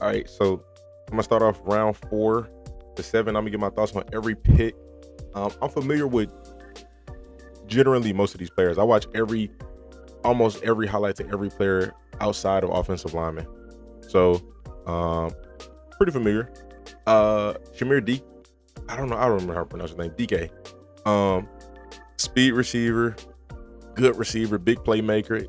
All right, so I'm gonna start off round 4 to 7. I'm gonna get my thoughts on every pick. I'm familiar with generally most of these players. I watch almost every highlight to every player outside of offensive linemen. So, um, pretty familiar. Shamir D. I don't remember how to pronounce his name. DK. Um, Speed receiver, good receiver, big playmaker.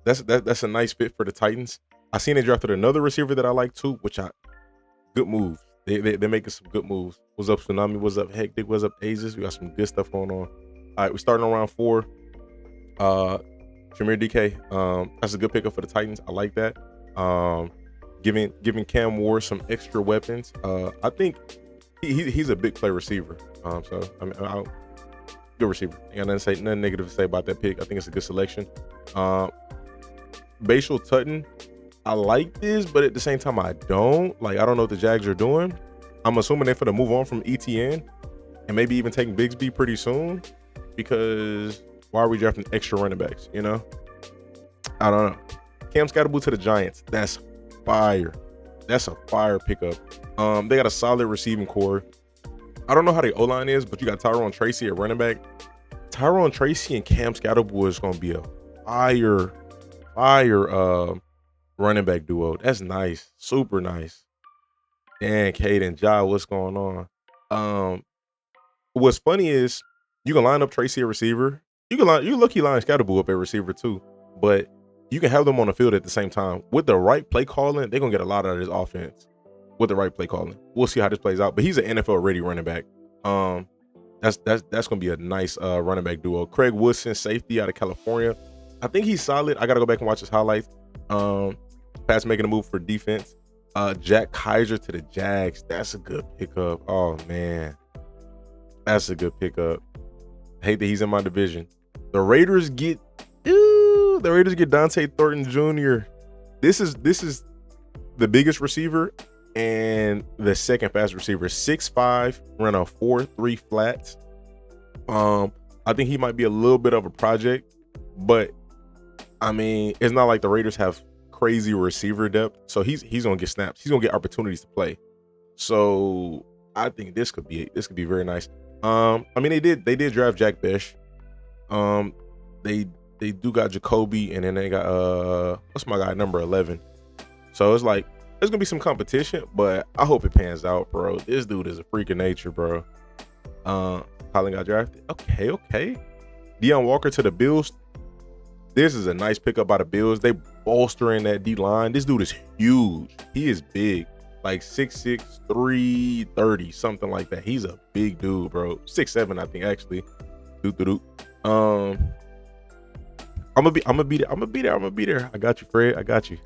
That's a nice fit for the Titans. I seen they drafted another receiver that I like too, good moves. They're making some good moves. What's up, Tsunami? What's up, Hectic? What's up, Aziz? We got some good stuff going on. All right, we're starting on round 4. Uh, Shamir DK. That's a good pickup for the Titans. I like that. Um, giving Cam Ward some extra weapons. I think he's a big play receiver. So I mean, good receiver. I got nothing negative to say about that pick. I think it's a good selection. Bashal Tutton. I like this, but at the same time, I don't. Like, I don't know what the Jags are doing. I'm assuming they're going to move on from ETN and maybe even take Bigsby pretty soon, because why are we drafting extra running backs, you know? I don't know. Cam Scatterbull to the Giants. That's fire. That's a fire pickup. They got a solid receiving core. I don't know how the O-line is, but you got Tyrone Tracy at running back. Tyrone Tracy and Cam Scatterbull is going to be a fire running back duo. That's nice. Super nice. Dan, Caden, Ja, what's going on? What's funny is you can line up Tracy at receiver. You lucky line Scatterbull up at receiver too, but you can have them on the field at the same time. With the right play calling, they're gonna get a lot out of this offense. With the right play calling, we'll see how this plays out. But he's an NFL ready running back. That's gonna be a nice running back duo. Craig Woodson, safety out of California. I think he's solid. I gotta go back and watch his highlights. Pats making a move for defense. Jack Kaiser to the Jags. That's a good pickup. Oh man, that's a good pickup. I hate that he's in my division. The Raiders get Dante Thornton Jr. This is the biggest receiver and the second fastest receiver. 6'5", run a 4.3 flats. I think he might be a little bit of a project, but I mean, it's not like the Raiders have crazy receiver depth, so he's gonna get snaps. He's gonna get opportunities to play. So I think this could be very nice. I mean, they did draft Jack Besh. They do got Jacoby, and then they got what's my guy, number 11. So it's like there's gonna be some competition, but I hope it pans out, bro. This dude is a freak of nature, bro. Colin got drafted. Okay. Deion Walker to the Bills. This is a nice pickup by the Bills. They bolstering that D line. This dude is huge. He is big, like 6'6", 330, something like that. He's a big dude, bro. 6'7", I think, actually. I'm gonna be there. I got you, Fred. I got you.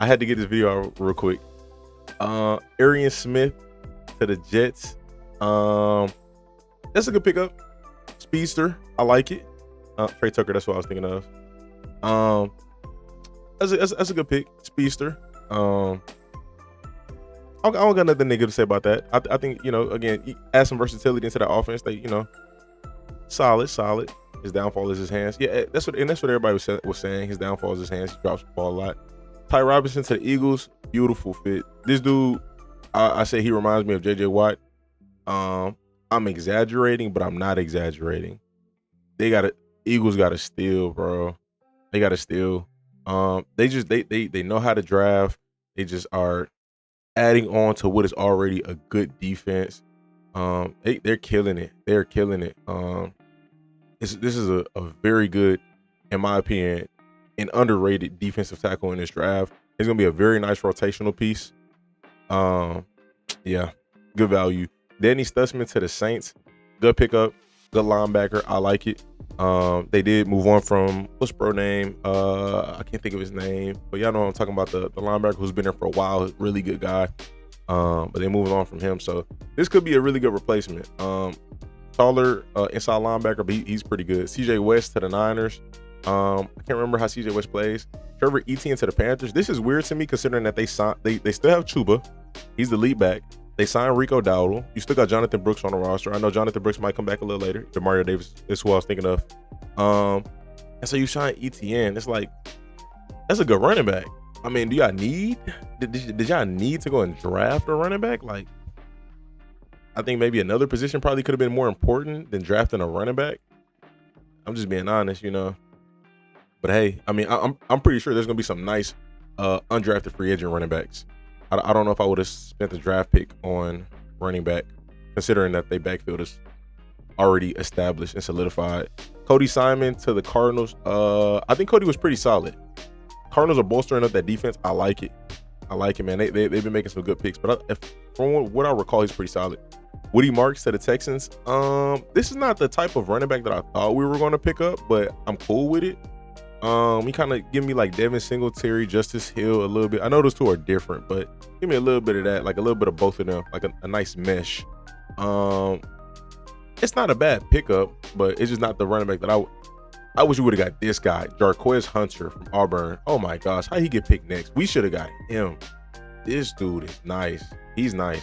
I had to get this video out real quick. Arian Smith to the Jets. That's a good pickup. Speedster. I like it. Trey Tucker, that's what I was thinking of. That's a good pick. Speedster. I don't got nothing negative to say about that. I think, again, add some versatility into that offense. They, solid. His downfall is his hands. Yeah, that's what everybody was saying. His downfall is his hands. He drops the ball a lot. Ty Robinson to the Eagles, beautiful fit. This dude, I say he reminds me of JJ Watt. I'm exaggerating, but I'm not exaggerating. Eagles got to steal, bro. They got to steal. They know how to draft. They just are adding on to what is already a good defense. They're killing it. They're killing it. This is a very good, in my opinion, an underrated defensive tackle in this draft. It's gonna be a very nice rotational piece. Yeah, good value. Danny Stutzman to the Saints, good pickup, good linebacker. I like it. They did move on from what's bro name? I can't think of his name, but y'all know what I'm talking about, the linebacker who's been there for a while, really good guy. But they moving on from him, so this could be a really good replacement. Taller inside linebacker, but he's pretty good. CJ West to the Niners. I can't remember how CJ West plays. Trevor Etienne to the Panthers. This is weird to me considering that they still have Chuba. He's the lead back. They signed Rico Dowdle. You still got Jonathan Brooks on the roster. I know Jonathan Brooks might come back a little later. Demario Davis is who I was thinking of. And so you sign Etienne. It's like, that's a good running back. I mean, do y'all need? Did y'all need to go and draft a running back? Like, I think maybe another position probably could have been more important than drafting a running back. I'm just being honest, you know. But hey, I mean, I'm pretty sure there's gonna be some nice undrafted free agent running backs. I don't know if I would have spent the draft pick on running back, considering that they backfield is already established and solidified. Cody Simon to the Cardinals. I think Cody was pretty solid. Cardinals are bolstering up that defense. I like it. I like it, man. They've been making some good picks, but from what I recall, he's pretty solid. Woody Marks to the Texans. This is not the type of running back that I thought we were going to pick up, but I'm cool with it. He kind of give me like Devin Singletary, Justice Hill a little bit. I know those two are different, but give me a little bit of that, like a little bit of both of them, like a nice mesh. It's not a bad pickup, but it's just not the running back that I wish we would have got this guy, Jarquez Hunter from Auburn. Oh my gosh, how he get picked next? We should have got him. This dude is nice. He's nice.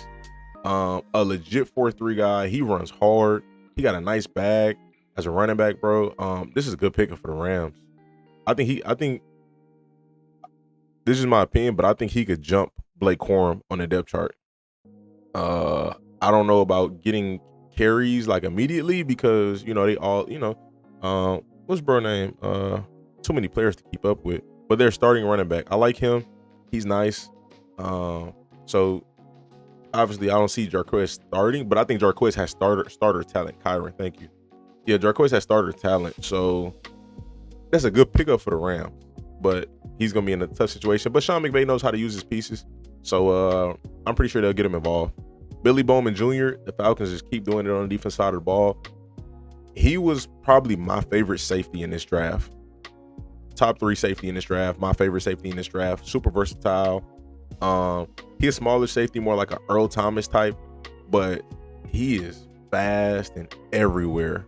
A legit 4-3 guy. He runs hard. He got a nice bag as a running back, bro. This is a good pickup for the Rams. I think this is my opinion, but I think he could jump Blake Corum on the depth chart. I don't know about getting carries like immediately because they all what's bro name? Too many players to keep up with. But they're starting running back. I like him. He's nice. So obviously I don't see Jarquez starting, but I think Jarquez has starter talent. Kyron, thank you. Yeah, Jarquez has starter talent. So that's a good pickup for the Rams. But he's gonna be in a tough situation. But Sean McVay knows how to use his pieces. So I'm pretty sure they'll get him involved. Billy Bowman Jr., the Falcons just keep doing it on the defense side of the ball. He was probably my favorite safety in this draft. Top 3 safety in this draft. My favorite safety in this draft. Super versatile. He's a smaller safety, more like an Earl Thomas type, but he is fast and everywhere.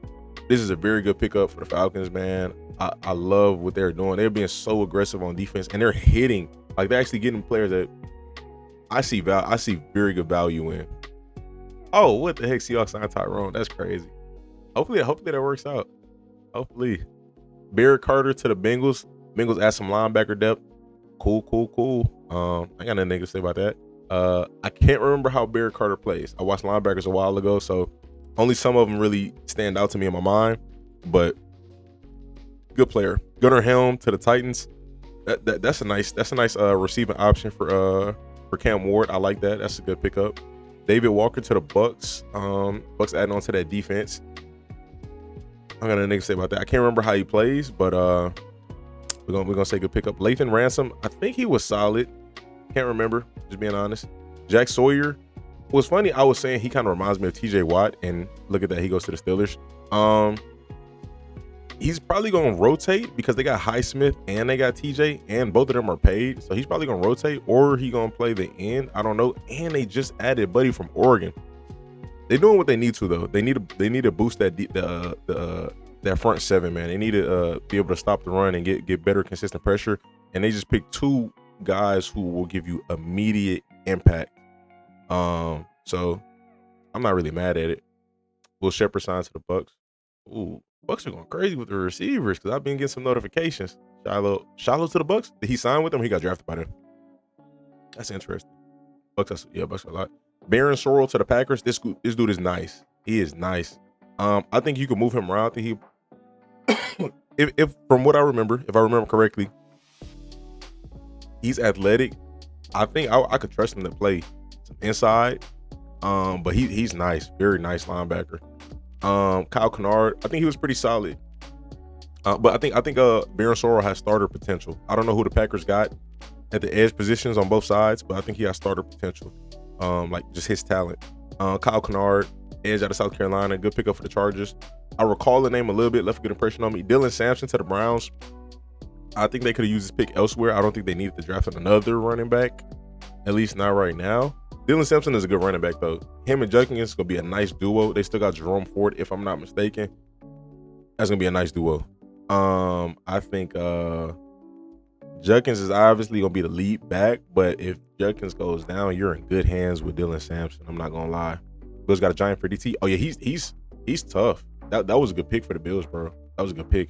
This is a very good pickup for the Falcons, man. I love what they're doing. They're being so aggressive on defense, and they're hitting. Like, they're actually getting players that I see very good value in. Oh, what the heck? Seahawks signed Tyrone. That's crazy. Hopefully that works out. Hopefully. Barrett Carter to the Bengals. Bengals add some linebacker depth. Cool. I got nothing to say about that. I can't remember how Barrett Carter plays. I watched linebackers a while ago, so only some of them really stand out to me in my mind. But good player. Gunnar Helm to the Titans. That's a nice receiving option for Cam Ward. I like that. That's a good pickup. David Walker to the Bucks. Bucks adding on to that defense. I got nothing to say about that. I can't remember how he plays, but we're gonna say good pickup. Lathan Ransom. I think he was solid. Can't remember. Just being honest. Jack Sawyer. What's funny, I was saying he kind of reminds me of TJ Watt, and look at that, he goes to the Steelers. He's probably going to rotate because they got Highsmith and they got TJ, and both of them are paid. So he's probably going to rotate, or he going to play the end. I don't know. And they just added Buddy from Oregon. They're doing what they need to, though. They need to boost that front seven, man. They need to be able to stop the run and get better consistent pressure. And they just picked 2 guys who will give you immediate impact. So I'm not really mad at it. Will Shepard sign to the Bucks? Ooh. Bucks are going crazy with the receivers because I've been getting some notifications. Shiloh to the Bucks. Did he sign with them? He got drafted by them. That's interesting. Bucks a lot. Baron Sorrell to the Packers. This dude is nice. He is nice. I think you can move him around. I think if from what I remember, if I remember correctly, he's athletic. I think I could trust him to play some inside. But he's nice, very nice linebacker. Kyle Kennard, I think he was pretty solid. But I think Baron Sorrell has starter potential. I don't know who the Packers got at the edge positions on both sides, but I think he has starter potential. Like just his talent. Kyle Kennard, edge out of South Carolina, good pickup for the Chargers. I recall the name a little bit, left a good impression on me. Dylan Sampson to the Browns. I think they could have used this pick elsewhere. I don't think they needed to draft another running back, at least not right now. Dylan Sampson is a good running back, though. Him and Judkins is going to be a nice duo. They still got Jerome Ford, if I'm not mistaken. That's going to be a nice duo. I think Judkins is obviously going to be the lead back, but if Judkins goes down, you're in good hands with Dylan Sampson. I'm not going to lie. Bills got a giant for DT. Oh, yeah, he's tough. That was a good pick for the Bills, bro. That was a good pick.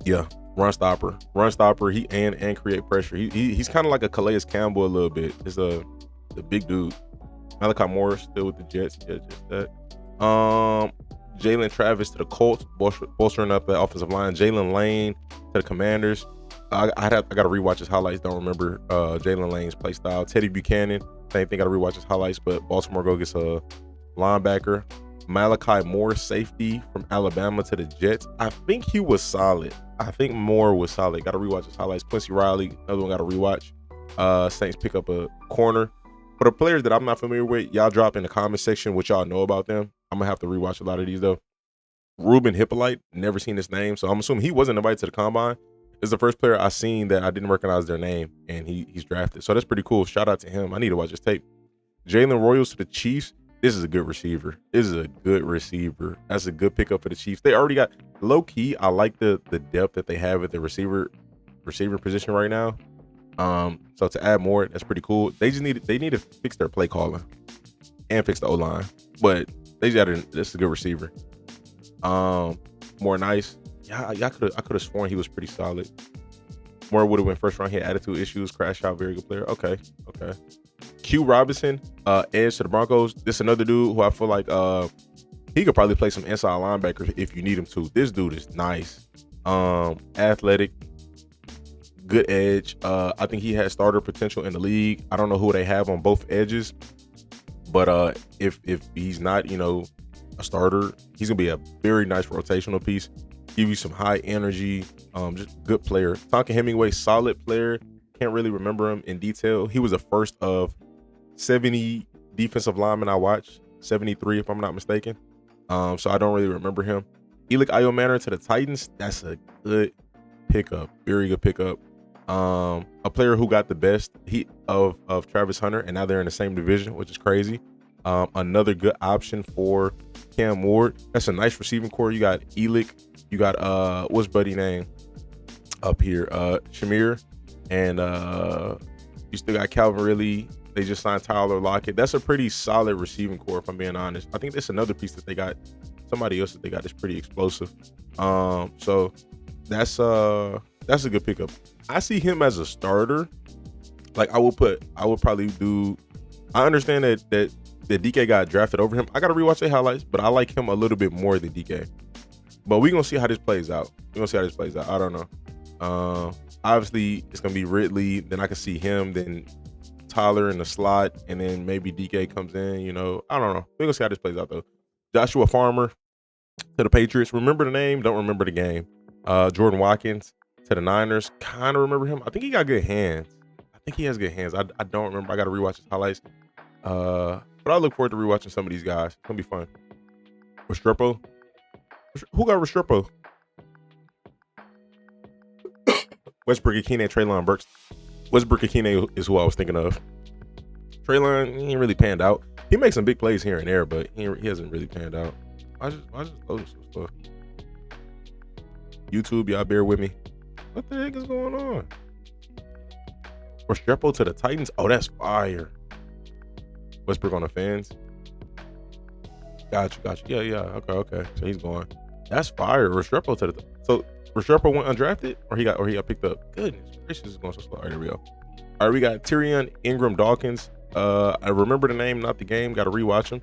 Yeah. run stopper. He and create pressure. He's kind of like a Calais Campbell a little bit. It's the big dude. Malachi Morris still with the Jets. Yeah, just that. Jalen Travis to the Colts, bolstering up the offensive line. Jalen Lane to the Commanders. I got to rewatch his highlights. Don't remember Jalen Lane's play style. Teddy Buchanan, same thing. Got to rewatch his highlights. But Baltimore go gets a linebacker. Malachi Moore, safety from Alabama to the Jets. I think he was solid. I think Moore was solid. Got to rewatch his highlights. Quincy Riley, another one got to rewatch. Saints pick up a corner. For the players that I'm not familiar with, y'all drop in the comment section what y'all know about them. I'm going to have to rewatch a lot of these, though. Ruben Hippolyte, never seen his name, so I'm assuming he wasn't invited to the combine. It's the first player I seen that I didn't recognize their name, and he's drafted. So that's pretty cool. Shout out to him. I need to watch his tape. Jalen Royals to the Chiefs. This is a good receiver. That's a good pickup for the Chiefs. They already got low key. I like the depth that they have at the receiver position right now. So to add more, that's pretty cool. They need to fix their play calling and fix the O-line. But this is a good receiver. More nice. Yeah, I could have sworn he was pretty solid. Moore would have went first round. He had attitude issues, crash out, very good player. Okay. Q Robinson, edge to the Broncos. This is another dude who I feel like he could probably play some inside linebacker if you need him to. This dude is nice. Athletic, good edge. I think he has starter potential in the league. I don't know who they have on both edges, but if he's not, a starter, he's gonna be a very nice rotational piece. Give you some high energy, just good player. Tonka Hemingway, solid player. Can't really remember him in detail. He was the first of 70 defensive linemen I watched, 73 if I'm not mistaken. So I don't really remember him. Elic Iomanner to the Titans. That's a good pickup, very good pickup. A player who got the best of Travis Hunter, and now they're in the same division, which is crazy. Another good option for Cam Ward. That's a nice receiving core. You got Elic, you got what's buddy name up here, Shamir, and you still got Calvin Ridley. They just signed Tyler Lockett. That's a pretty solid receiving core, if I'm being honest. I think that's another piece that they got. Somebody else that they got is pretty explosive. So that's a good pickup. I see him as a starter. Like I would probably do. I understand that DK got drafted over him. I got to rewatch the highlights, but I like him a little bit more than DK. But we're going to see how this plays out. I don't know. Obviously, it's going to be Ridley. Then I can see him. Then Tyler in the slot. And then maybe DK comes in. I don't know. We're going to see how this plays out, though. Joshua Farmer to the Patriots. Remember the name. Don't remember the game. Jordan Watkins to the Niners. Kind of remember him. I think he got good hands. I think he has good hands. I don't remember. I got to rewatch his highlights. But I look forward to rewatching some of these guys. It's gonna be fun. Restrepo. Who got Restrepo? Westbrook-Ikhine, Treylon Burks. Westbrook-Ikhine is who I was thinking of. Treylon, he ain't really panned out. He makes some big plays here and there, but he hasn't really panned out. I just loaded some stuff. YouTube, y'all bear with me. What the heck is going on? Restrepo to the Titans. Oh, that's fire. Westbrook on the fans. Got you. Yeah. Okay. So he's going. That's fire. Restrepo to the. So Restrepo went undrafted, or he got picked up. Goodness gracious, is going so slow. All right, here we go. All right, we got Tyrion Ingram Dawkins. I remember the name, not the game. Got to rewatch him.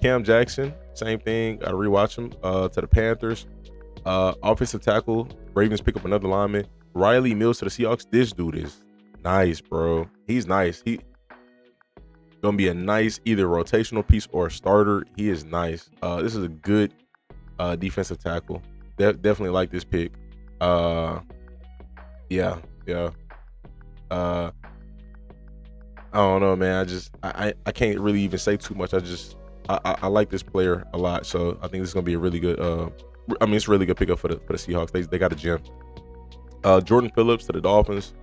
Cam Jackson, same thing. Got to rewatch him. To the Panthers. Offensive tackle. Ravens pick up another lineman. Riley Mills to the Seahawks. This dude is nice, bro. He's nice. He gonna be a nice either rotational piece or a starter. He is nice. This is a good defensive tackle. Definitely like this pick. Yeah. I don't know, man. I can't really even say too much. I like this player a lot, so I think this is gonna be a really good. It's a really good pickup for the Seahawks. They got a gem. Jordan Phillips to the Dolphins.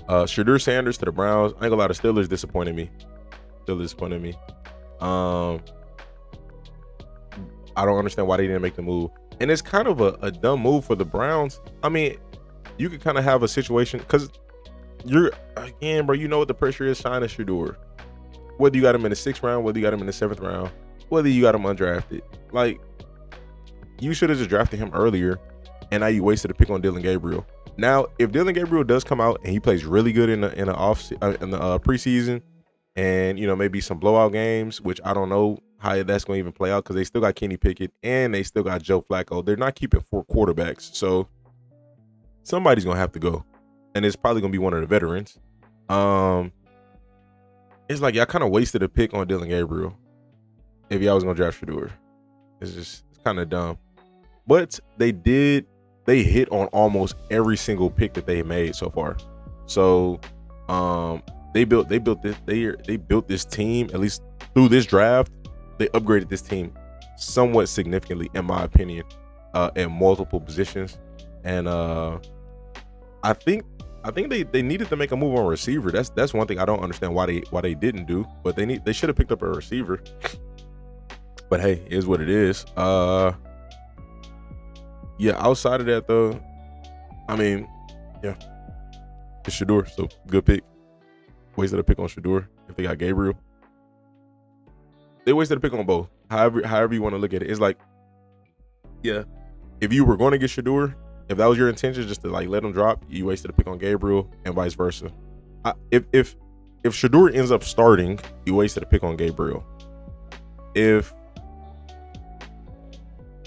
Shadur Sanders to the Browns. I ain't gonna lie, the Steelers disappointed me. I don't understand why they didn't make the move. And it's kind of a dumb move for the Browns. I mean, you could kind of have a situation because bro, you know what the pressure is signing Shadur. Whether you got him in the 6th round, whether you got him in the 7th round, whether you got him undrafted. Like, you should have just drafted him earlier, and now you wasted a pick on Dylan Gabriel. Now, if Dylan Gabriel does come out and he plays really good in the preseason, and maybe some blowout games, which I don't know how that's going to even play out because they still got Kenny Pickett and they still got Joe Flacco. They're not keeping 4 quarterbacks, so somebody's going to have to go, and it's probably going to be one of the veterans. It's like y'all kind of wasted a pick on Dylan Gabriel if y'all was going to draft Shedeur. It's kind of dumb, but they hit on almost every single pick that they made so far. So they built this team, at least through this draft. They upgraded this team somewhat significantly, in my opinion, in multiple positions. And I think they needed to make a move on receiver. That's one thing I don't understand why they didn't do, but they should have picked up a receiver. But hey, it is what it is. Yeah, outside of that though, I mean, yeah, it's Shedeur, so good pick. Wasted a pick on Shedeur if they got Gabriel. They wasted a pick on both. However you want to look at it. It's like, yeah, if you were going to get Shedeur, if that was your intention, just to like let him drop, you wasted a pick on Gabriel, and vice versa. If Shedeur ends up starting, you wasted a pick on Gabriel. If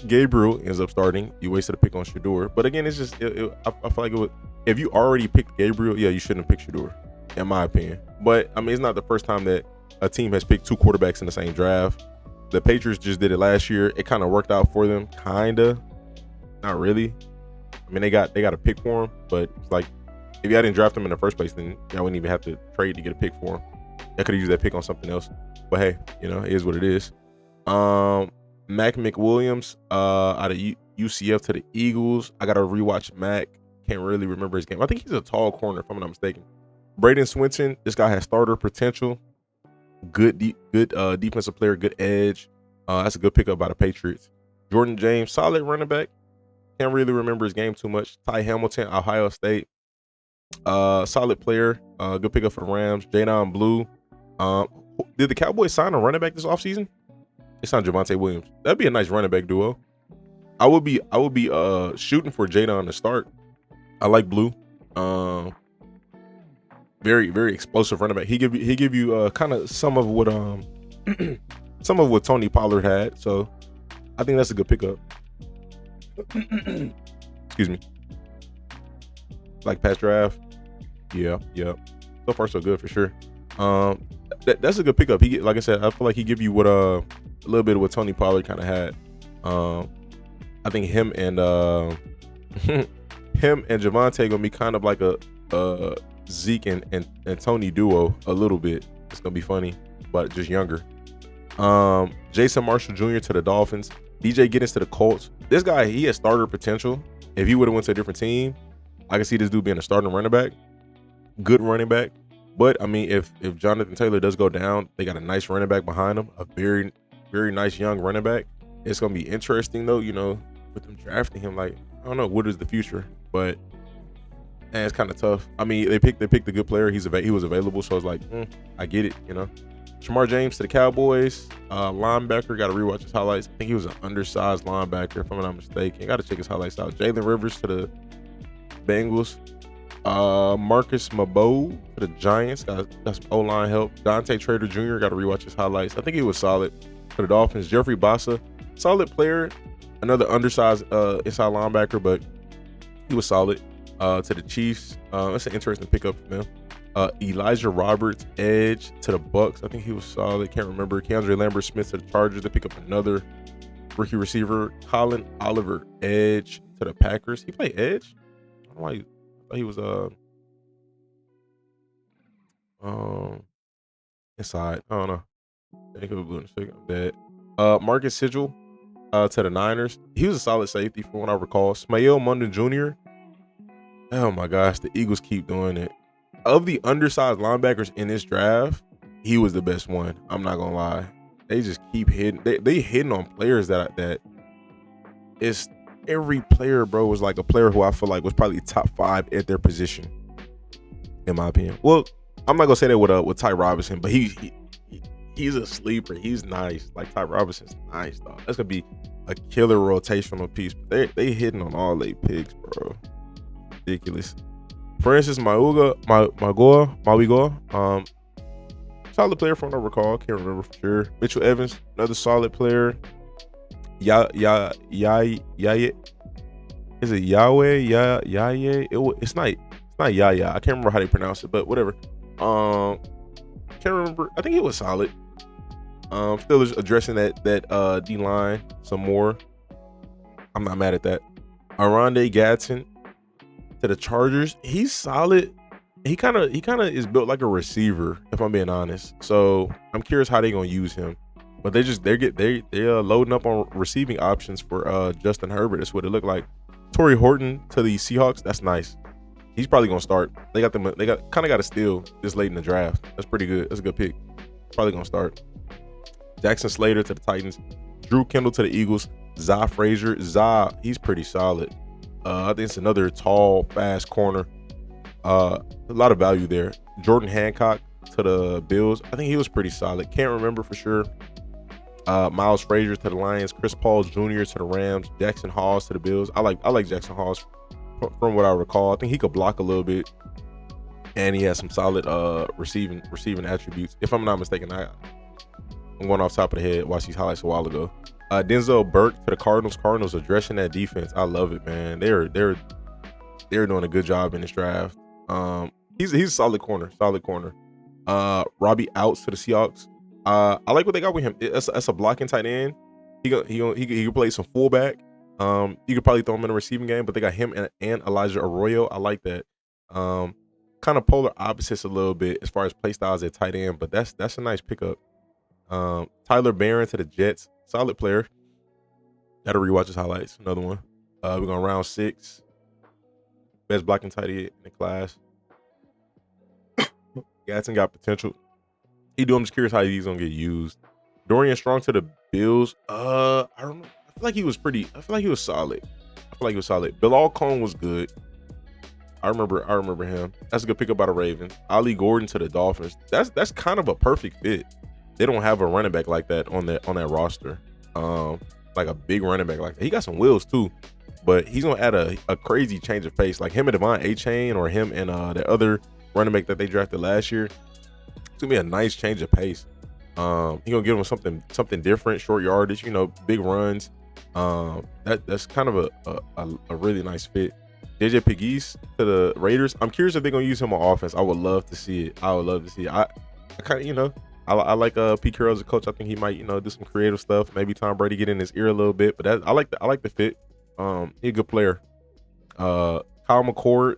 Gabriel ends up starting, you wasted a pick on Shedeur. But again, it's just I feel like it would, if you already picked Gabriel, yeah, you shouldn't have picked Shedeur, in my opinion. But I mean, it's not the first time that a team has picked 2 quarterbacks in the same draft. The Patriots just did it last year. It kind of worked out for them, kinda, not really. I mean, they got a pick for him, but it's like if y'all didn't draft him in the first place, then y'all wouldn't even have to trade to get a pick for him. Y'all could have used that pick on something else. But hey, it is what it is. Mac McWilliams out of UCF to the Eagles. I gotta rewatch Mac. Can't really remember his game. I think he's a tall corner, if I'm not mistaken. Braden Swinton, this guy has starter potential. Good defensive player, good edge. That's a good pickup by the Patriots. Jordan James, solid running back. Can't really remember his game too much. Ty Hamilton, Ohio State. Solid player. Good pickup for the Rams. Jadon Blue. Did the Cowboys sign a running back this offseason? They signed Javonte Williams. That'd be a nice running back duo. I would be shooting for Jadon to start. I like Blue. Very, very explosive running back. He give you kind of some of what Tony Pollard had. So I think that's a good pickup. Excuse me. Like past draft. Yeah. So far so good for sure. That's a good pickup. Like I said, I feel like he give you what a little bit of what Tony Pollard kind of had. I think him and Javonte gonna be kind of like a Zeke and Tony duo a little bit. It's gonna be funny, but just younger. Jason Marshall Jr. to the Dolphins. DJ Giddens to the Colts. This guy, he has starter potential. If he would have went to a different team, I can see this dude being a starting running back. Good running back. But I mean, if Jonathan Taylor does go down, they got a nice running back behind him, a very, very nice young running back. It's gonna be interesting though, with them drafting him. Like, I don't know, what is the future? But it's kind of tough. I mean, they picked a good player. He was available, so I was like, I get it, Shamar James to the Cowboys. Linebacker, got to rewatch his highlights. I think he was an undersized linebacker, if I'm not mistaken. Got to check his highlights out. Jalen Rivers to the Bengals. Marcus Mabo to the Giants. Got some O-line help. Dante Trader Jr. got to rewatch his highlights. I think he was solid. To the Dolphins. Jeffrey Bossa, solid player. Another undersized inside linebacker, but he was solid. To the Chiefs. That's an interesting pickup for them. Elijah Roberts, edge to the Bucks. I think he was solid. Can't remember. Keandre Lambert-Smith to the Chargers. They pick up another rookie receiver. Colin Oliver, edge to the Packers. He played edge? I don't know why I thought he was inside. I don't know. I think it was blue in a second. I'm dead. Marcus Sigil to the Niners. He was a solid safety from what I recall. Smael Mondon Jr. Oh my gosh, the Eagles keep doing it. Of the undersized linebackers in this draft, he was the best one. I'm not gonna lie. They just keep hitting. They hitting on players that it's every player, bro, was like a player who I feel like was probably top 5 at their position, in my opinion. Well, I'm not gonna say that with Ty Robinson, but he's a sleeper. He's nice. Like Ty Robinson's nice, dog. That's gonna be a killer rotational piece. They hitting on all 8 picks, bro. Ridiculous. Francis Mauigoa. Solid player from what I recall. Can't remember for sure. Mitchell Evans, another solid player. Ya. Is it Yahweh? It's not Yaya. I can't remember how they pronounce it, but whatever. Can't remember. I think it was solid. Still addressing that D line some more. I'm not mad at that. Oronde Gadsden to the Chargers. He's solid. He kind of is built like a receiver, if I'm being honest. So I'm curious how they gonna use him. But they're loading up on receiving options for Justin Herbert. That's what it looked like. Torrey Horton to the Seahawks. That's nice. He's probably gonna start. They got a steal this late in the draft. That's pretty good. That's a good pick. Probably gonna start. Jackson Slater to the Titans. Drew Kendall to the Eagles. Za Frazier. He's pretty solid. I think it's another tall, fast corner. A lot of value there. Jordan Hancock to the Bills. I think he was pretty solid. Can't remember for sure. Miles Frazier to the Lions. Chris Paul Jr. to the Rams. Jackson Hawes to the Bills. I like Jackson Hawes from what I recall. I think he could block a little bit, and he has some solid receiving attributes. If I'm not mistaken, I'm going off top of the head. Watched these highlights a while ago. Denzel Burke to the Cardinals. Cardinals addressing that defense. I love it, man. They're doing a good job in this draft. He's a solid corner. Robbie Outs to the Seahawks. I like what they got with him. That's a blocking tight end. He can play some fullback. You could probably throw him in a receiving game, but they got him and Elijah Arroyo. I like that. Kind of polar opposites a little bit as far as play styles at tight end, but that's a nice pickup. Tyler Barron to the Jets. Solid player. Gotta rewatch his highlights. Another one. We're going round 6. Best blocking tight end in the class. Gadsden got potential. I'm just curious how he's gonna get used. Dorian Strong to the Bills. I don't know. I feel like he was solid. Bilal Cohn was good. I remember him. That's a good pickup by the Ravens. Ali Gordon to the Dolphins. That's kind of a perfect fit. They don't have a running back like that on that roster. Like a big running back like that. He got some wheels too, but he's gonna add a crazy change of pace. Like him and Devon A-Chain, or him and the other running back that they drafted last year. It's gonna be a nice change of pace. He gonna give him something different, short yardage, big runs. That's kind of a really nice fit. JJ Pegues to the Raiders. I'm curious if they're gonna use him on offense. I would love to see it. I kind of, I like Pete Carroll as a coach. I think he might, do some creative stuff. Maybe Tom Brady get in his ear a little bit, but I like the fit. He's a good player. Kyle McCord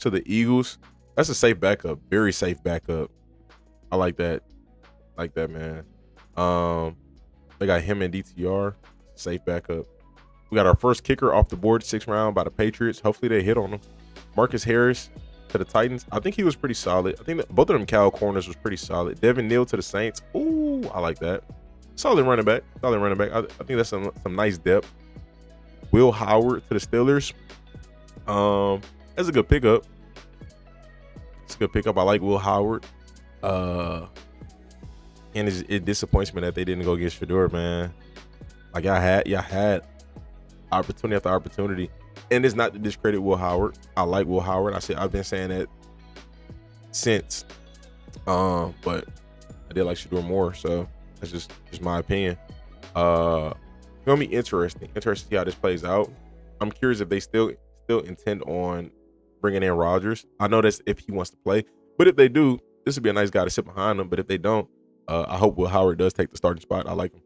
to the Eagles. That's a safe backup. Very safe backup. I like that. Man. They got him and DTR. Safe backup. We got our first kicker off the board, 6th round by the Patriots. Hopefully they hit on him. Marcus Harris to the Titans. I think he was pretty solid. I think that both of them Cal corners was pretty solid. Devin Neal to the Saints. Ooh, I like that. Solid running back. I think that's some nice depth. Will Howard to the Steelers. That's a good pickup. I like Will Howard. And it disappoints me that they didn't go get Shedeur, man. Like y'all had opportunity after opportunity. And it's not to discredit Will Howard. I like Will Howard. I've been saying that since. But I did like Shedeur more, so that's just my opinion. It's gonna be interesting. To see how this plays out. I'm curious if they still intend on bringing in Rodgers. I know that's if he wants to play, but if they do, this would be a nice guy to sit behind him. But if they don't, I hope Will Howard does take the starting spot. I like him.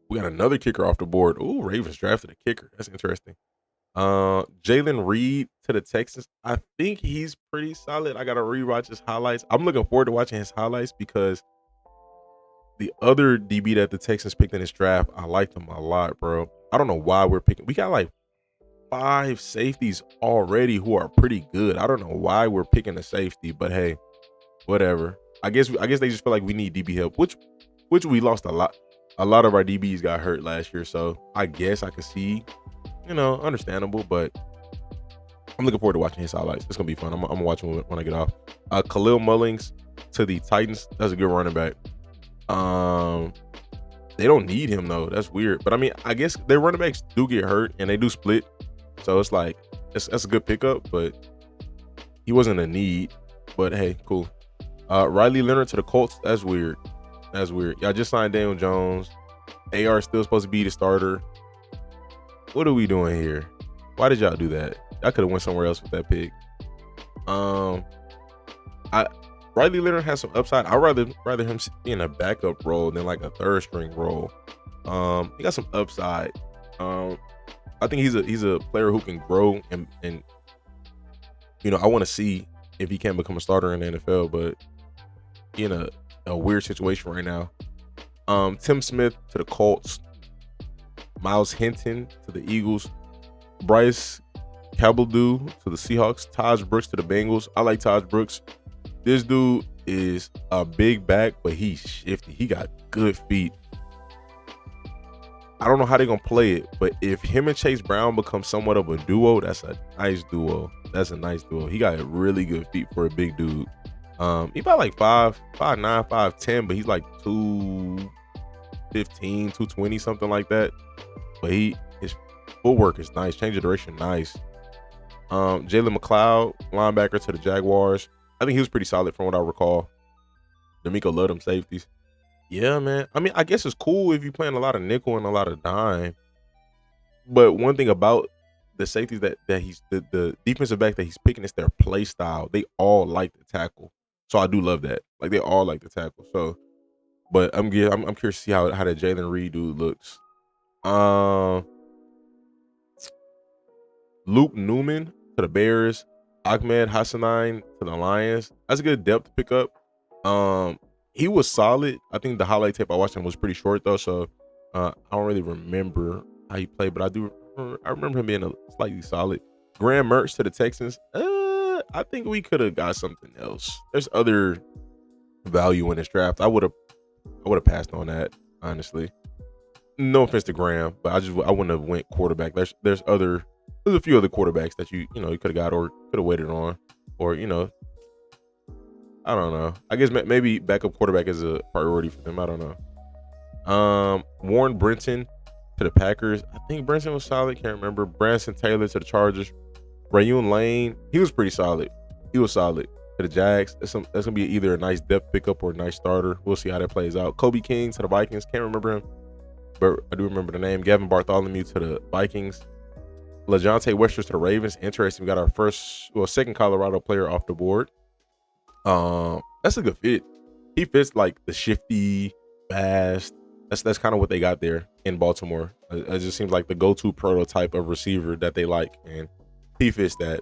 We got another kicker off the board. Ooh, Ravens drafted a kicker. That's interesting. Jalen Reed to the Texans. I think he's pretty solid. I gotta rewatch his highlights. I'm looking forward to watching his highlights because the other DB that the Texans picked in this draft, I liked him a lot, bro. I don't know why we got like 5 safeties already who are pretty good. I don't know why we're picking a safety, but hey, whatever. I guess they just feel like we need DB help, which we lost a lot. A lot of our DBs got hurt last year, so I guess I could see, understandable. But I'm looking forward to watching his highlights. It's gonna be fun. I'm gonna watch him when I get off. Khalil Mullings to the Titans. That's a good running back. They don't need him though. That's weird. But I mean, I guess their running backs do get hurt and they do split. So it's like That's a good pickup, but he wasn't a need. But hey, cool. Riley Leonard to the Colts. That's weird. That's weird. Y'all just signed Daniel Jones. AR still supposed to be the starter. What are we doing here? Why did y'all do that? I could have went somewhere else with that pick. I Riley Leonard has some upside. I'd rather him be in a backup role than like a third string role. He got some upside. I think he's a player who can grow and I want to see if he can become a starter in the NFL, but in a weird situation right now. Tim Smith to the Colts, Miles Hinton to the Eagles, Bryce Cabeldue to the Seahawks, Taj Brooks to the Bengals. I like Taj Brooks. This dude is a big back, but he's shifty. He got good feet. I don't know how they're gonna play it, but if him and Chase Brown become somewhat of a duo, that's a nice duo. That's a nice duo. He got really good feet for a big dude. He about like 5'9", 5'10", but he's like 215, 220, something like that. But his footwork is nice. Change of direction, nice. Jalen McLeod, linebacker to the Jaguars. I think he was pretty solid from what I recall. D'Amico loved them safeties. Yeah, man. I mean, I guess it's cool if you're playing a lot of nickel and a lot of dime. But one thing about the safeties that he's the defensive back that he's picking is their play style. They all like to tackle. So I do love that. Like they all like to tackle. So, but I'm curious to see how that Jalen Reed dude looks. Luke Newman to the Bears, Ahmed Hassanein to the Lions. That's a good depth pickup. He was solid. I think the highlight tape I watched him was pretty short though, so I don't really remember how he played, but I remember him being slightly solid. Graham Mertz to the Texans. I think we could have got something else. There's other value in this draft. I would have passed on that, honestly. No offense to Graham, but I wouldn't have went quarterback. There's a few other quarterbacks that you could have got or could have waited on, or I don't know. I guess maybe backup quarterback is a priority for them. I don't know. Warren Brinson to the Packers. I think Brinson was solid. Can't remember. Branson Taylor to the Chargers. Rayun Lane. He was pretty solid. He was solid to the Jags. That's gonna be either a nice depth pickup or a nice starter. We'll see how that plays out. Kobe King to the Vikings. Can't remember him, but I do remember the name. Gavin Bartholomew to the Vikings. LaJohntay Westers to the Ravens. Interesting. We got our second Colorado player off the board. That's a good fit. He fits like the shifty, fast. That's kind of what they got there in Baltimore. It just seems like the go-to prototype of receiver that they like, and he fits that.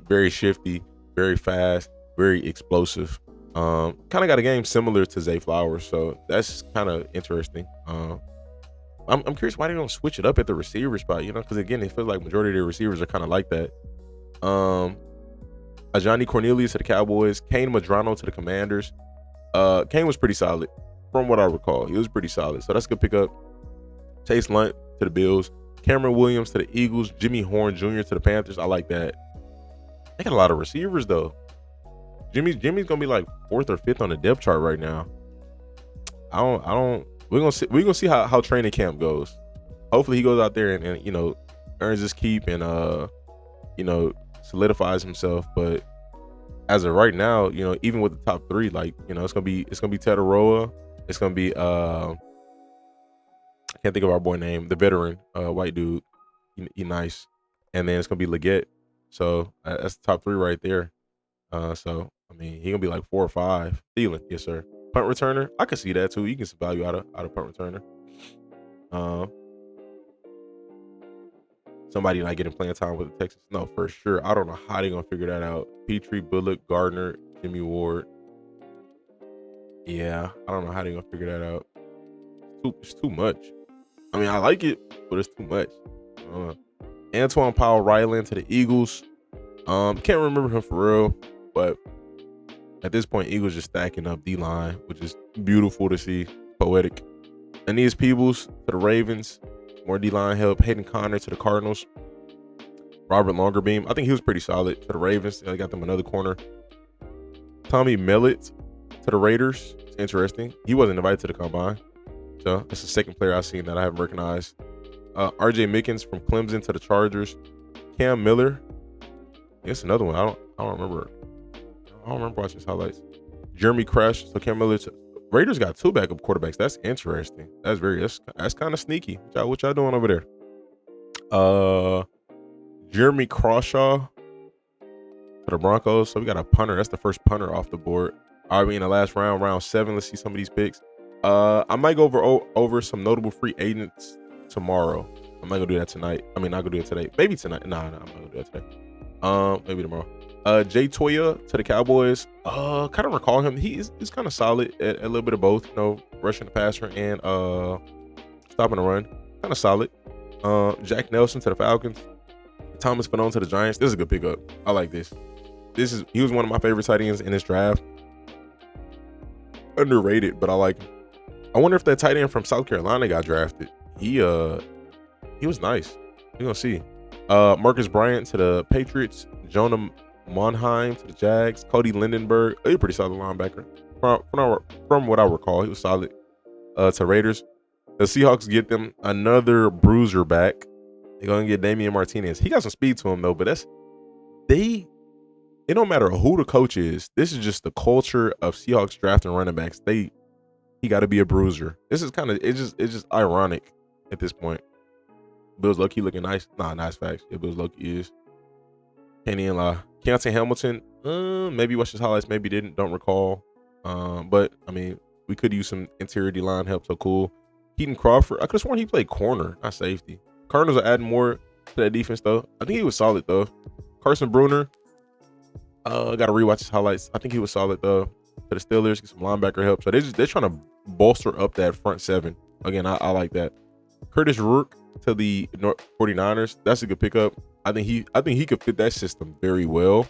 Very shifty, very fast, very explosive. Kind of got a game similar to Zay Flowers, so that's kind of interesting. I'm curious why they don't switch it up at the receiver spot, because again, it feels like majority of their receivers are kind of like that. Ajani Cornelius to the Cowboys, Kane Madrano to the Commanders. Kane was pretty solid from what I recall. He was pretty solid, so that's a good pickup. Chase Lunt to the Bills, Cameron Williams to the Eagles, Jimmy Horn Jr. to the Panthers. I like that. They got a lot of receivers though. Jimmy's gonna be like 4th or 5th on the depth chart right now. I don't. We're gonna see how training camp goes. Hopefully he goes out there and earns his keep and solidifies himself. But as of right now, even with the top 3, like it's gonna be Tataroa. It's gonna be I can't think of our boy name, the veteran white dude. He nice, and then it's gonna be Leggett. So that's the top 3 right there. So I mean, he gonna be like 4 or 5. Thielen, yes sir. Punt returner, I could see that too. You can see value out of punt returner. Somebody not getting playing time with the Texans. No, for sure. I don't know how they're gonna figure that out. Petrie, Bullock, Gardner, Jimmy Ward. Yeah, I don't know how they're gonna figure that out. It's too much. I mean, I like it, but it's too much. Antoine Powell Ryland to the Eagles. Can't remember him for real, but at this point, Eagles just stacking up D-line, which is beautiful to see. Poetic. Aeneas Peebles to the Ravens. More D-line help. Hayden Conner to the Cardinals. Robert Longerbeam. I think he was pretty solid to the Ravens. They got them another corner. Tommy Mellett to the Raiders. It's interesting. He wasn't invited to the combine. So that's the second player I've seen that I haven't recognized. RJ Mickens from Clemson to the Chargers. Cam Miller It's another one. I don't remember. I don't remember watching his highlights. Jeremy Crash. So Cam Miller. Raiders got 2 backup quarterbacks. That's interesting. That's kind of sneaky. What y'all doing over there? Jeremy Crawshaw for the Broncos. So we got a punter. That's the first punter off the board. Are we in the last round 7? Let's see some of these picks. I might go over some notable free agents tomorrow. I'm not gonna do that tonight. I mean, not gonna do it today. Maybe tonight. Nah, I'm not gonna do that today. Maybe tomorrow. Jay Toya to the Cowboys. Kind of recall him. He's kind of solid at a little bit of both. You know, rushing the passer and stopping the run. Kind of solid. Jack Nelson to the Falcons. Thomas Fanone to the Giants. This is a good pickup. I like this. He was one of my favorite tight ends in this draft. Underrated, but I like him. I wonder if that tight end from South Carolina got drafted. He was nice. We're gonna see. Marcus Bryant to the Patriots. Jonah Monheim to the Jags. Cody Lindenberg. He's a pretty solid linebacker. From what I recall, he was solid. To Raiders. The Seahawks get them another bruiser back. They're gonna get Damian Martinez. He got some speed to him though, but it don't matter who the coach is. This is just the culture of Seahawks drafting running backs. He got to be a bruiser. This is kind of it's just ironic at this point. Bills low-key looking nice. Nah, nice facts. Yeah, Bills low-key is. Can't even lie. Keontae Hamilton, maybe watched his highlights, maybe didn't. Don't recall. But I mean, we could use some interior D-line help. So cool. Keaton Crawford. I could have sworn he played corner, not safety. Cardinals are adding more to that defense though. I think he was solid though. Carson Bruner. Got to rewatch his highlights. I think he was solid though. To the Steelers, get some linebacker help. So they're trying to bolster up that front 7. Again, I like that. Curtis Rourke to the 49ers. That's a good pickup. I think he could fit that system very well.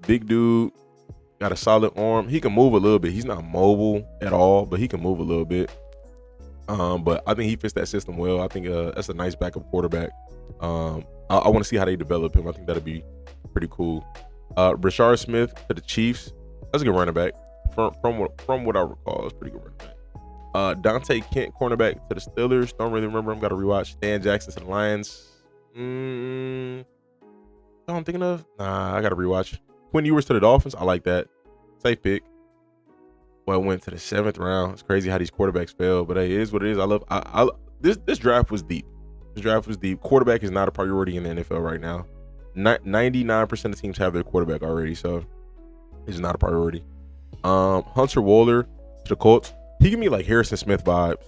Big dude, got a solid arm. He can move a little bit. He's not mobile at all, but he can move a little bit. But I think he fits that system well. I think that's a nice backup quarterback. I want to see how they develop him. I think that'd be pretty cool. Rashard Smith to the Chiefs. That's a good running back. From what I recall, it's pretty good running back. Dante Kent, cornerback to the Steelers. Don't really remember him. Got to rewatch. Dan Jackson to the Lions. I'm thinking of. Nah, I got to rewatch. Quinn Ewers to the Dolphins. I like that. Safe pick. Well, went to the 7th round. It's crazy how these quarterbacks fail, but hey, it is what it is. This draft was deep. This draft was deep. Quarterback is not a priority in the NFL right now. 99% of teams have their quarterback already, so it's not a priority. Hunter Wohler to the Colts. He gave me like Harrison Smith vibes.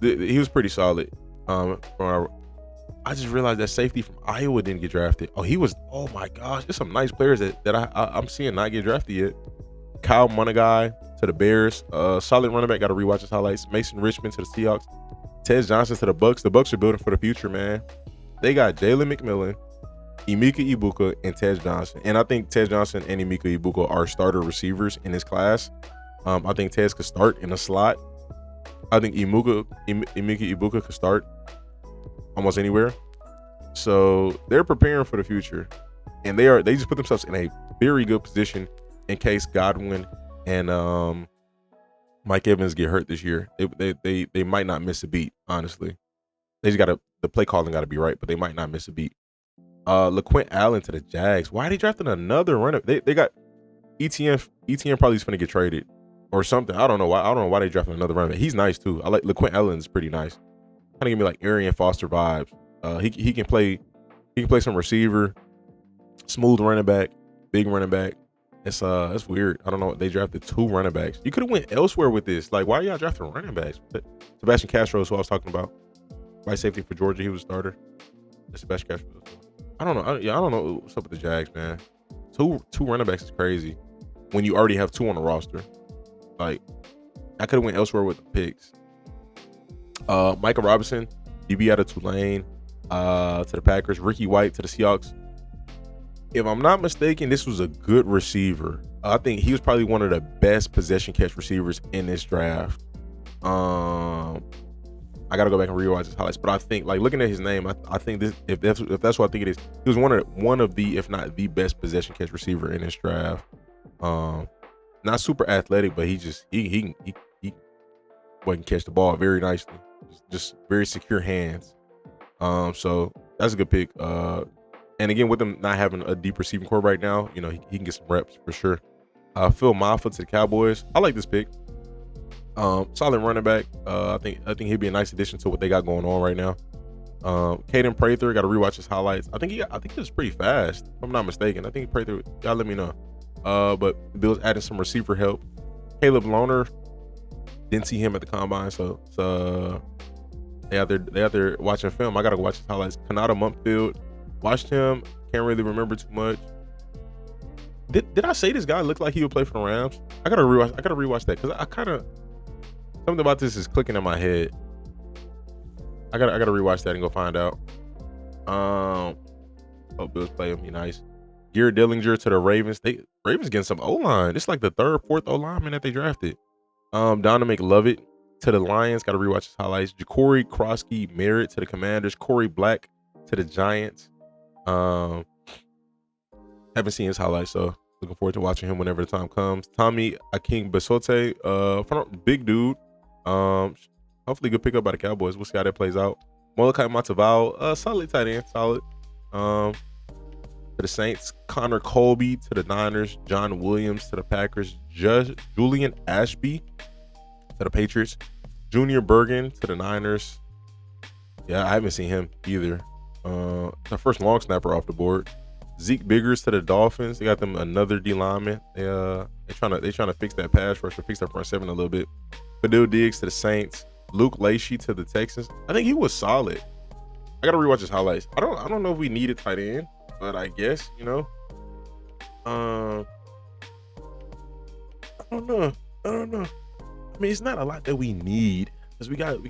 He was pretty solid. I just realized that safety from Iowa didn't get drafted. Oh my gosh, there's some nice players that I'm seeing not get drafted yet. Kyle Monaghan to the Bears. Solid running back. Got to rewatch his highlights. Mason Richmond to the Seahawks. Ted Johnson to the Bucks. The Bucks are building for the future, man. They got Jalen McMillan, Emeka Ibuka, and Ted Johnson. And I think Ted Johnson and Emeka Ibuka are starter receivers in this class. I think Ted could start in a slot. I think Emeka Ibuka could start almost anywhere. So they're preparing for the future. And they just put themselves in a very good position in case Godwin and Mike Evans get hurt this year. They might not miss a beat, honestly. They just the play calling gotta be right, but they might not miss a beat. LaQuint Allen to the Jags. Why are they drafting another runner? They got ETN probably is gonna get traded or something. I don't know why they drafting another runner. He's nice too. I like LaQuint Allen is pretty nice. Kind of give me like Arian Foster vibes. He can play some receiver, smooth running back, big running back. It's weird. I don't know. They drafted 2 running backs. You could have went elsewhere with this. Like, why are y'all drafting running backs? Sebastian Castro is who I was talking about. Right safety for Georgia. He was a starter. Sebastian Castro. I don't know. I don't know what's up with the Jags, man. Two running backs is crazy when you already have 2 on the roster. Like, I could have went elsewhere with the picks. Micah Robinson, DB out of Tulane, to the Packers. Ricky White to the Seahawks. If I'm not mistaken, this was a good receiver. I think he was probably one of the best possession catch receivers in this draft. I gotta go back and rewatch his highlights, but I think, like, looking at his name, I think this, if that's what I think it is, he was one of the, if not the best possession catch receiver in this draft. Not super athletic, but he can catch the ball very nicely. Just very secure hands. So that's a good pick. And again, with him not having a deep receiving core right now, you know, he can get some reps for sure. Phil Maffa to the Cowboys. I like this pick. Solid running back. I think he'd be a nice addition to what they got going on right now. Caden Prather, got to rewatch his highlights. I think he was pretty fast, if I'm not mistaken. I think Prather, y'all let me know. But the Bills added some receiver help. Caleb Lohner, didn't see him at the combine, so they out there watching film. I gotta go watch his highlights. Kanata Mumpfield, watched him. Can't really remember too much. Did I say this guy looked like he would play for the Rams? I gotta rewatch that because I kind of, something about this is clicking in my head. I gotta rewatch that and go find out. Bills play him, be nice. Garrett Dillinger to the Ravens. Ravens getting some O-line. It's like the third, fourth O-lineman that they drafted. Donna McLovett to the Lions. Got to rewatch his highlights. Ja'Cory Krosky Merritt to the Commanders. Corey Black to the Giants. Haven't seen his highlights, so looking forward to watching him whenever the time comes. Tommy Aking Basote, big dude. Hopefully good pickup by the Cowboys. We'll see how that plays out. Molokai Mataval, solid tight end, solid. To the Saints, Connor Colby to the Niners, John Williams to the Packers, Julian Ashby to the Patriots, Junior Bergen to the Niners. Yeah, I haven't seen him either. The first long snapper off the board. Zeke Biggers to the Dolphins. They got them another D lineman. They trying to fix that pass rush or fix that front seven a little bit. Fadil Diggs to the Saints. Luke Lacey to the Texans. I think he was solid. I gotta rewatch his highlights. I don't know if we need a tight end, but I guess, you know. I don't know. I mean, it's not a lot that we need because we got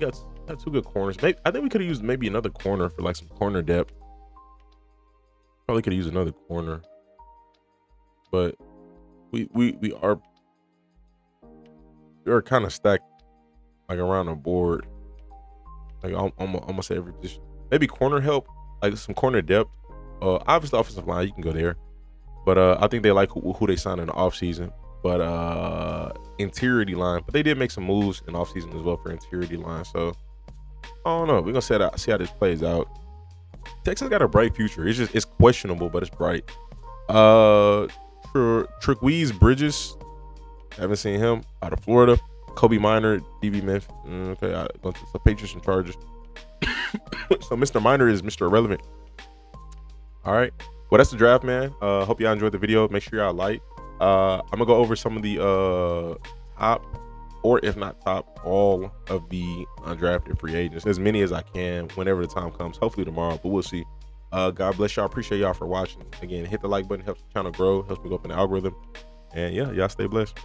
two good corners. I think we could have used maybe another corner for like some corner depth. Probably could use another corner, but we are kind of stacked like around the board, like almost every position. Maybe corner help, like some corner depth. Obviously offensive line, you can go there, but I think they like who they signed in the offseason. But interior D line, but they did make some moves in offseason as well for interior D line. So I don't know. We're gonna see how this plays out. Texas got a bright future. It's questionable, but it's bright. Triquise Bridges, haven't seen him, out of Florida. Kobe Minor, DB Memphis. Okay, so Patriots and Chargers. So Mr. Minor is Mr. Irrelevant. All right. Well, that's the draft, man. Hope y'all enjoyed the video. Make sure y'all like. I'm gonna go over some of the top, or if not top, all of the undrafted free agents, as many as I can whenever the time comes. Hopefully tomorrow, but we'll see. God bless y'all. Appreciate y'all for watching. Again, hit the like button, helps the channel grow, helps me go up in the algorithm. And yeah, y'all stay blessed.